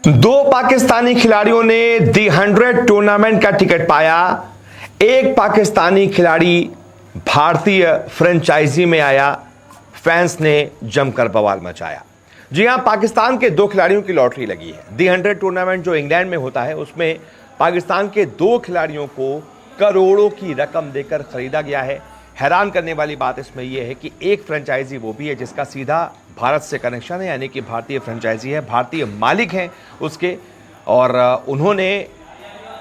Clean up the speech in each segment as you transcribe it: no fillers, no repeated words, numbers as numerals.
दो पाकिस्तानी खिलाड़ियों ने दी 100 टूर्नामेंट का टिकट पाया। एक पाकिस्तानी खिलाड़ी भारतीय फ्रेंचाइजी में आया। फैंस ने जमकर बवाल मचाया। जी हां, पाकिस्तान के दो खिलाड़ियों की लॉटरी लगी है। दी 100 टूर्नामेंट जो इंग्लैंड में होता है, उसमें पाकिस्तान के दो खिलाड़ियों को करोड़ों की रकम देकर खरीदा गया है। हैरान करने वाली बात इसमें यह है कि एक फ्रेंचाइजी वो भी है जिसका सीधा भारत से कनेक्शन है, यानी कि भारतीय फ्रेंचाइजी है, भारतीय मालिक हैं उसके, और उन्होंने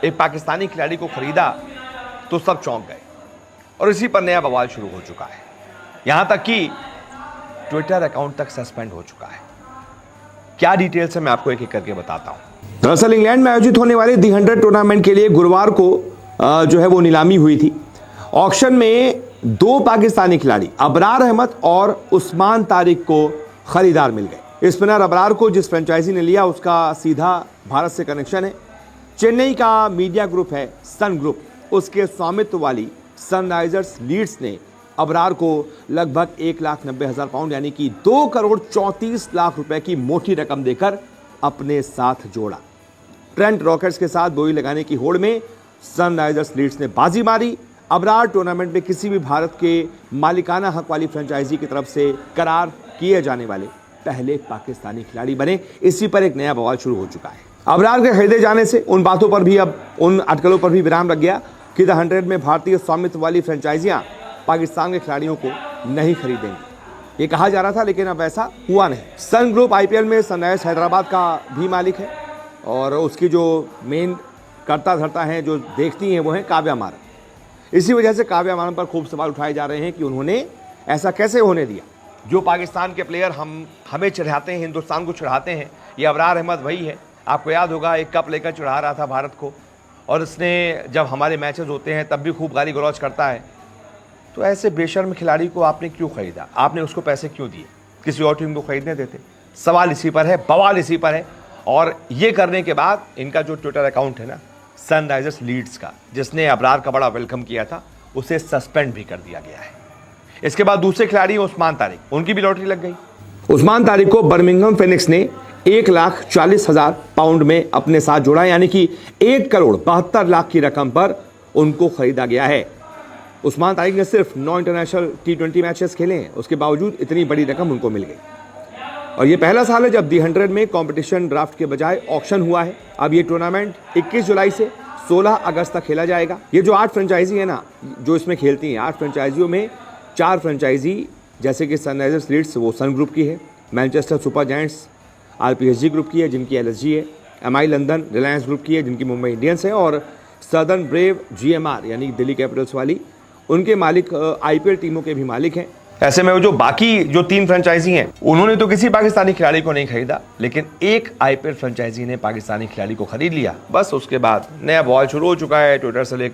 एक पाकिस्तानी खिलाड़ी को खरीदा तो सब चौंक गए और इसी पर नया बवाल शुरू हो चुका है। यहां तक कि ट्विटर अकाउंट तक सस्पेंड हो चुका है। क्या डिटेल्स है मैं आपको एक एक करके बताता हूं। दरअसल इंग्लैंड में आयोजित होने वाले दी 100 टूर्नामेंट के लिए गुरुवार को जो है वो नीलामी हुई थी। ऑक्शन में दो पाकिस्तानी खिलाड़ी अबरार अहमद और उस्मान तारिक को खरीदार मिल गए। स्पिनर अबरार को जिस फ्रेंचाइजी ने लिया उसका सीधा भारत से कनेक्शन है। चेन्नई का मीडिया ग्रुप है सन ग्रुप, उसके स्वामित्व वाली सनराइजर्स लीड्स ने अबरार को लगभग 1,90,000 पाउंड यानी कि 2,34,00,000 रुपए की मोटी रकम देकर अपने साथ जोड़ा। ट्रेंट रॉकेट्स के साथ बोली लगाने की होड़ में सनराइजर्स लीड्स ने बाजी मारी। अबरार टूर्नामेंट में किसी भी भारत के मालिकाना हक वाली फ्रेंचाइजी की तरफ से करार किए जाने वाले पहले पाकिस्तानी खिलाड़ी बने। इसी पर एक नया बवाल शुरू हो चुका है। अबरार के खरीदे जाने से उन बातों पर भी, अब उन अटकलों पर भी विराम लग गया कि द 100 में भारतीय स्वामित्व वाली फ्रेंचाइजियां पाकिस्तान के खिलाड़ियों को नहीं खरीदेंगी, ये कहा जा रहा था, लेकिन अब ऐसा हुआ नहीं। सन ग्रुप आईपीएल में सनराइजर्स हैदराबाद का भी मालिक है और उसकी जो मेन करता धरता है, जो देखती हैं, वो है काव्या मारन। इसी वजह से काव्या मारन पर खूब सवाल उठाए जा रहे हैं कि उन्होंने ऐसा कैसे होने दिया। जो पाकिस्तान के प्लेयर हमें चढ़ाते हैं, हिंदुस्तान को चढ़ाते हैं, ये अबरार अहमद वही है। आपको याद होगा एक कप लेकर चढ़ा रहा था भारत को, और इसने जब हमारे मैचेस होते हैं तब भी खूब गाली गलौज करता है। तो ऐसे बेशर्म खिलाड़ी को आपने क्यों खरीदा? आपने उसको पैसे क्यों दिए? किसी और टीम को खरीदने देते। सवाल इसी पर है, बवाल इसी पर है। और ये करने के बाद इनका जो ट्विटर अकाउंट है ना, सनराइजर्स लीड्स का, जिसने अबरार का बड़ा वेलकम किया था, उसे सस्पेंड भी कर दिया गया है। इसके बाद दूसरे खिलाड़ी उस्मान तारिक, उनकी भी लॉटरी लग गई। उस्मान तारिक को बर्मिंघम फिनिक्स ने 1,40,000 पाउंड में अपने साथ जोड़ा, यानी कि 1,72,00,000 की रकम पर उनको खरीदा गया है। उस्मान तारिक ने सिर्फ 9 इंटरनेशनल T20 मैचेस खेले हैं, उसके बावजूद इतनी बड़ी रकम उनको मिल गई। और ये पहला साल है जब दी 100 में कंपटीशन ड्राफ्ट के बजाय ऑक्शन हुआ है। अब ये टूर्नामेंट 21 जुलाई से 16 अगस्त तक खेला जाएगा। ये जो 8 फ्रेंचाइजी है ना, जो इसमें खेलती हैं, 8 फ्रेंचाइजियों में 4 फ्रेंचाइजी जैसे कि सनराइजर्स लीड्स, वो सन ग्रुप की है। Manchester super giants RPSG group की है, जिनकी LSG है। MI लंदन रिलायंस ग्रुप की है, जिनकी मुंबई इंडियंस है। और सदर्न ब्रेव GMR यानी दिल्ली कैपिटल्स वाली, उनके मालिक IPL टीमों के भी मालिक हैं। ऐसे में वो जो बाकी जो 3 फ्रेंचाइजी हैं, उन्होंने तो किसी पाकिस्तानी खिलाड़ी को नहीं खरीदा, लेकिन एक IPL फ्रेंचाइजी ने पाकिस्तानी खिलाड़ी को खरीद लिया। बस उसके बाद नया बवाल शुरू हो चुका है ट्विटर से लेकर